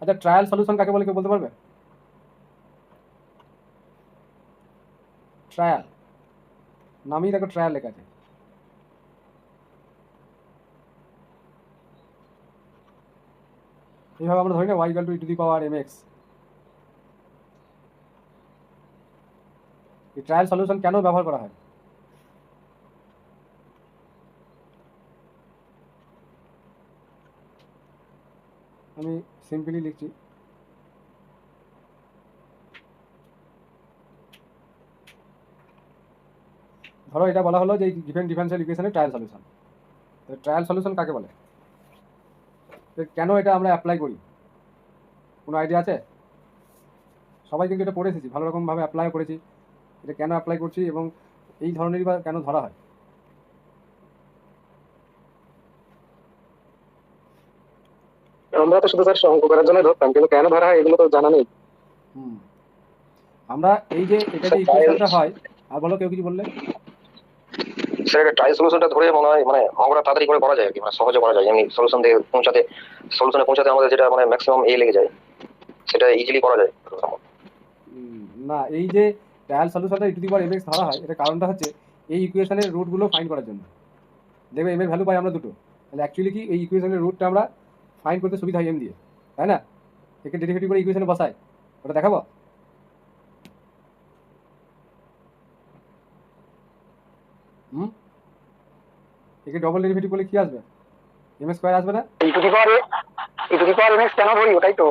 আচ্ছা, trial solution কাকে বলে কেউ বলতে পারবে? ট্রায়াল, নামেই দেখো ট্রায়াল লেখা আছে। এইভাবে আমরা ধরি না y = e to the power mx। এই ট্রায়াল সলিউশন কেন ব্যবহার করা হয়? আমি সিম্পলি লিখছি, ধরো এটা বলা হলো যে গিভেন ডিফারেনশিয়াল ইকুয়েশনের ট্রায়াল সলিউশন। ট্রায়াল সলিউশন কাকে বলে, কেন এটা আমরা অ্যাপ্লাই করি, কোনো আইডিয়া আছে? সবাই কিন্তু এটা পড়ে এসেছি, ভালো রকমভাবে অ্যাপ্লাইও করেছি। এটা কেন অ্যাপ্লাই করছি এবং এই ধরনেরই বা কেন ধরা হয়? আমরা তো শুধু স্যার অঙ্ক করার জন্য ধরতাম, কিন্তু কেন ধরা হয় এগুলো তো জানা নেই। হুম, আমরা এই যে এটা যে ইকুয়েশনটা হয়, আর বলো কেউ কিছু বললে। স্যার এটা ট্রায়াল সলিউশনটা ধরে মনে হয় মানে অঙ্কটা তাড়াতাড়ি করে করা যায় আর কি, মানে সহজে করা যায়। এমনি সলিউশনে পৌঁছাতে আমাদের যেটা মানে ম্যাক্সিমাম লেগে যায়, সেটা ইজিলি করা যায়। না, এই যে ট্রায়াল সলিউশনটা e to the power mx ধরা হয়, এটা কারণটা হচ্ছে এই ইকুয়েশনের রুটগুলো ফাইন্ড করার জন্য। দেখবে m এর ভ্যালু পাই আমরা দুটো, তাহলে অ্যাকচুয়ালি কি এই ইকুয়েশনের রুটটা আমরা ফাইন্ড করতে সুবিধা হয় m দিয়ে, তাই না? একে ডেরিভেটিভ করে ইকুয়েশনে বসাই, ওটা দেখাবো। হুম, একে ডবল ডেরিভেটিভ করলে কি আসবে? m² আসবে না? ই টু দি পাওয়ার mx কেন ধরি ওটাই তো।